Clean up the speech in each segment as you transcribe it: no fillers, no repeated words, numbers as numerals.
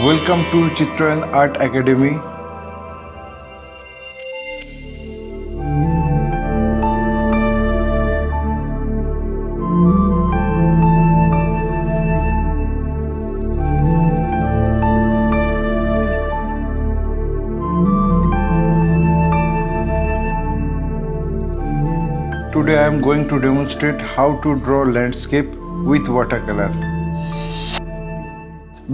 Welcome to Chitrayan Art Academy. Today I am going to demonstrate how to draw landscape with watercolor.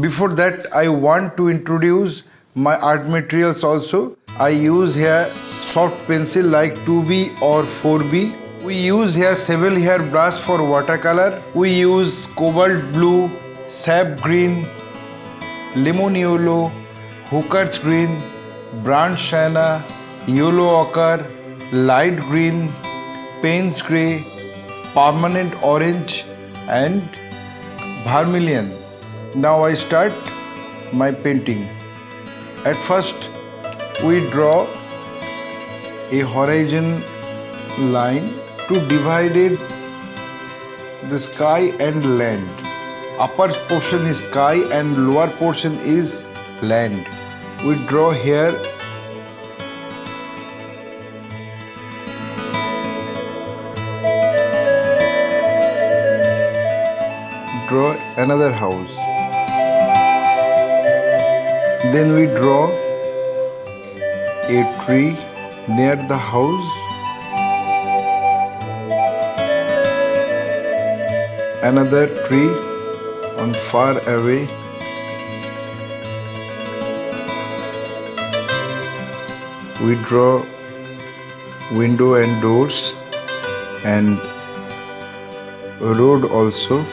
Before that, I want to introduce my art materials also. I use here soft pencil like 2B or 4B. We use here sable hair brush for watercolor. We use cobalt blue, sap green, lemon yellow, hooker's green, Brunt Siena, yellow ochre, light green, Payne's grey, permanent orange and Vermilion. Now I start my painting. At first we draw a horizon line to divide the sky and land. Upper portion is sky and lower portion is land. We draw here another house. Then we draw a tree near the house, another tree on far away, we draw window and doors and a road also.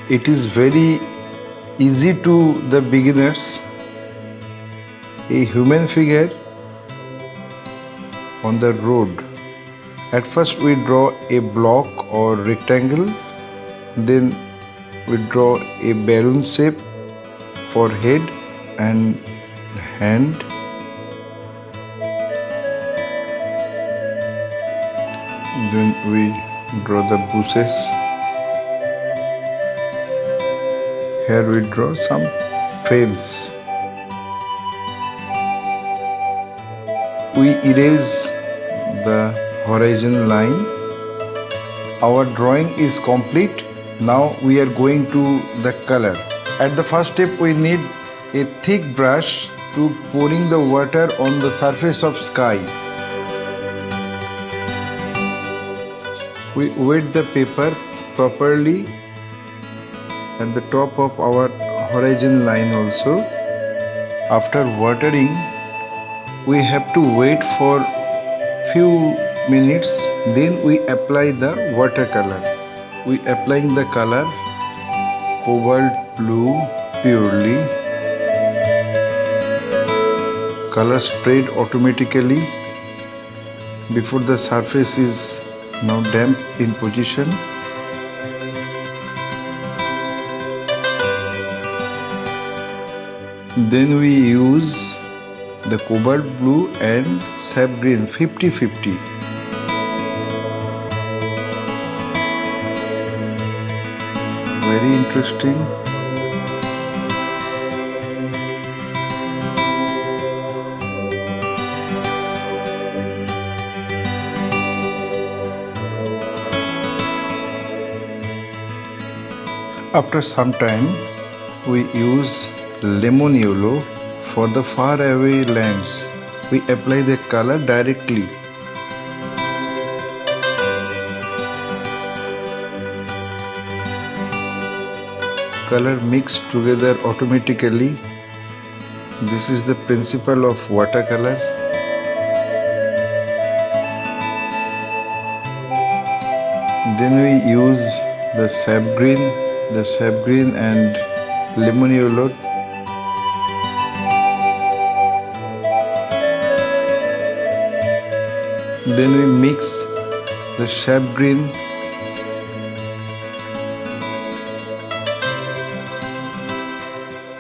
It is very easy to the beginners. A human figure on the road. At first we draw a block or rectangle, then we draw a balloon shape for head and hand. Then we draw the bushes. Here we draw some frames. We erase the horizon line. Our drawing is complete. Now we are going to the color. At the first step we need a thick brush to pouring the water on the surface of sky. We wet the paper properly at the top of our horizon line also. After watering, we have to wait for few minutes, then we apply the watercolor. We applying the color cobalt blue purely. Color spread automatically before the surface is now damp in position. Then we use the cobalt blue and sap green 50-50. Very interesting. After some time, we use lemon yellow for the far away lands. We apply the color directly. Color mixed together automatically. This is the principle of watercolor. Then we use the sap green and lemon yellow. Then we mix the sap green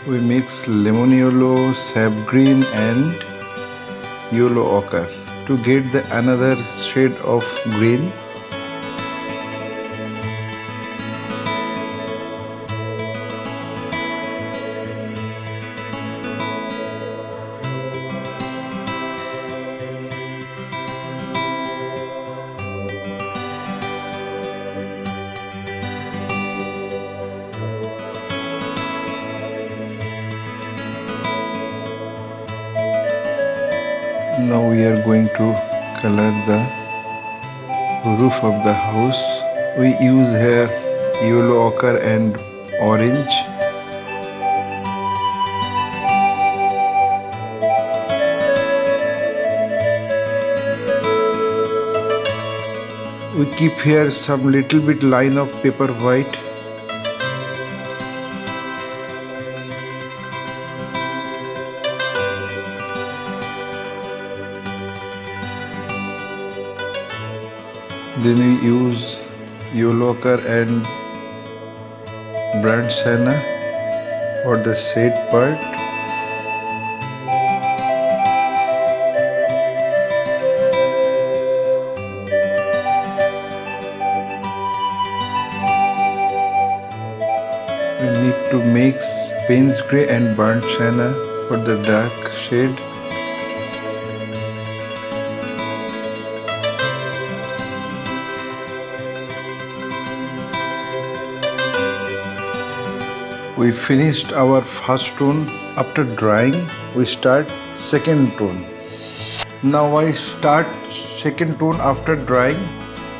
we mix lemon yellow, sap green and yellow ochre to get the another shade of green. Now we are going to color the roof of the house. We use here yellow ochre and orange. We keep here some little bit line of paper white. Then we use yellow ochre and Brunt Siena for the shade part. We need to mix Payne's Grey and Brunt Siena for the dark shade. We finished our first tone. After drying, we start second tone. Now I start second tone after drying.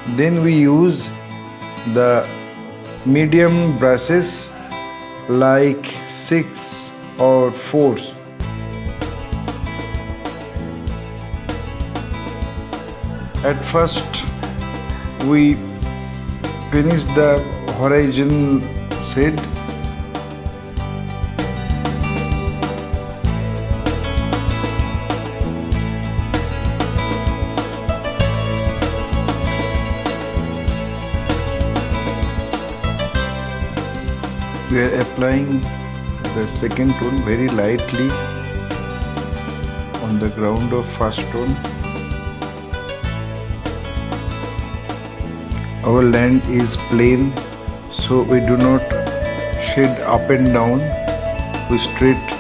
Then we use the medium brushes like 6 or 4. At first we finish the horizon shade. We are applying the second tone very lightly on the ground of first tone. Our land is plain, so we do not shade up and down, we straight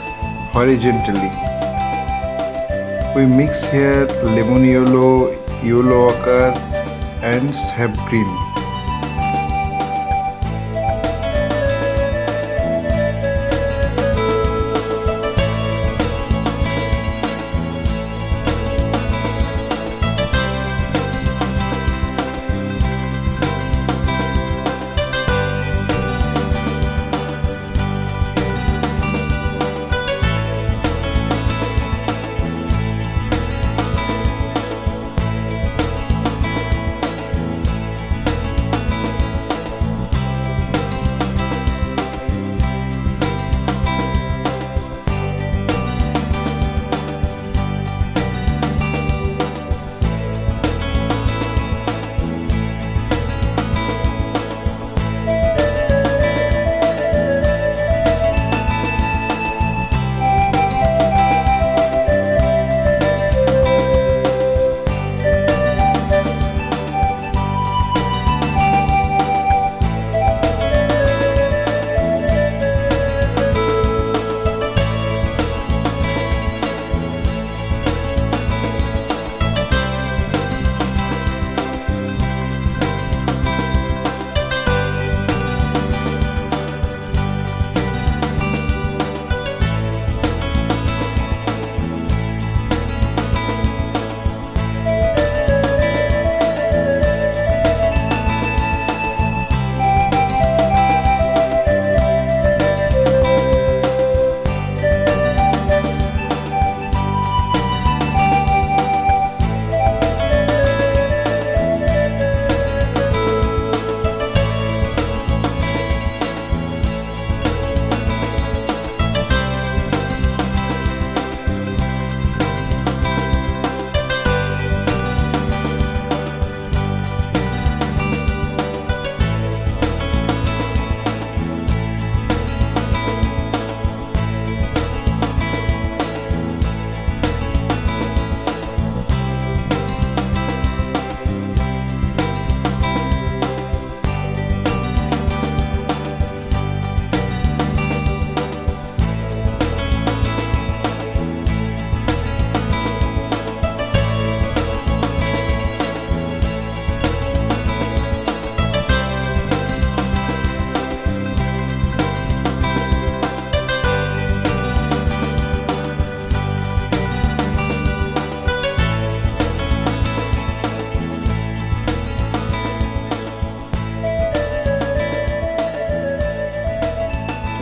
horizontally. We mix here lemon yellow, yellow ochre and sap green.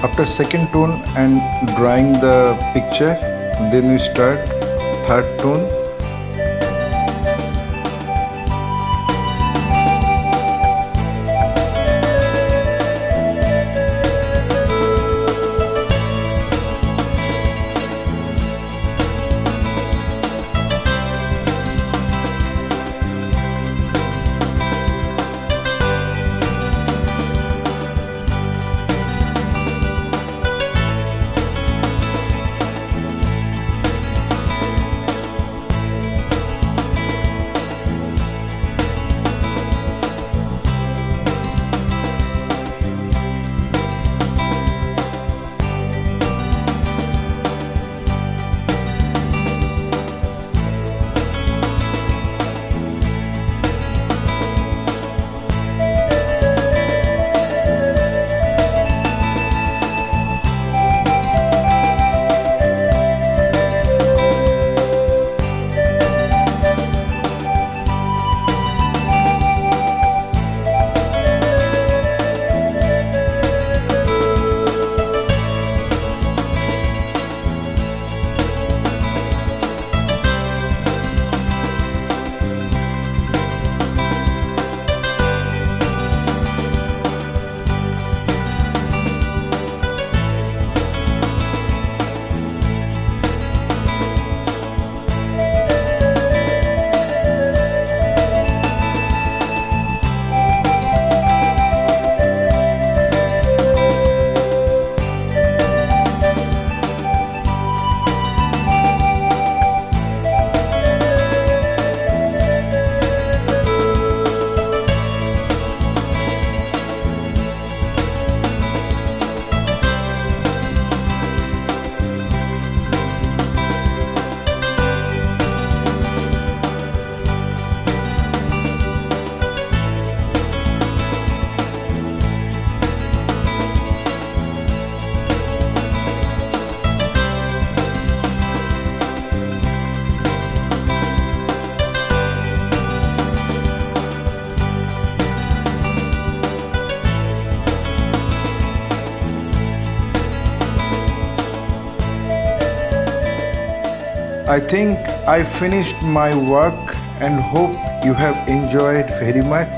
After second tone and drawing the picture, then we start third tone. I think I finished my work and hope you have enjoyed very much.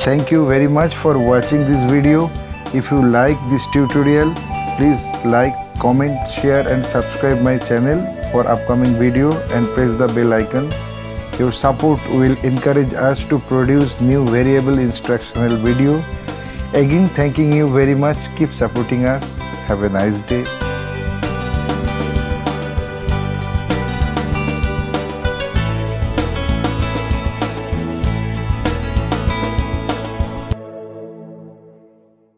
Thank you very much for watching this video. If you like this tutorial, please like, comment, share and subscribe my channel for upcoming video and press the bell icon. Your support will encourage us to produce new variable instructional video. Again, thanking you very much. Keep supporting us. Have a nice day.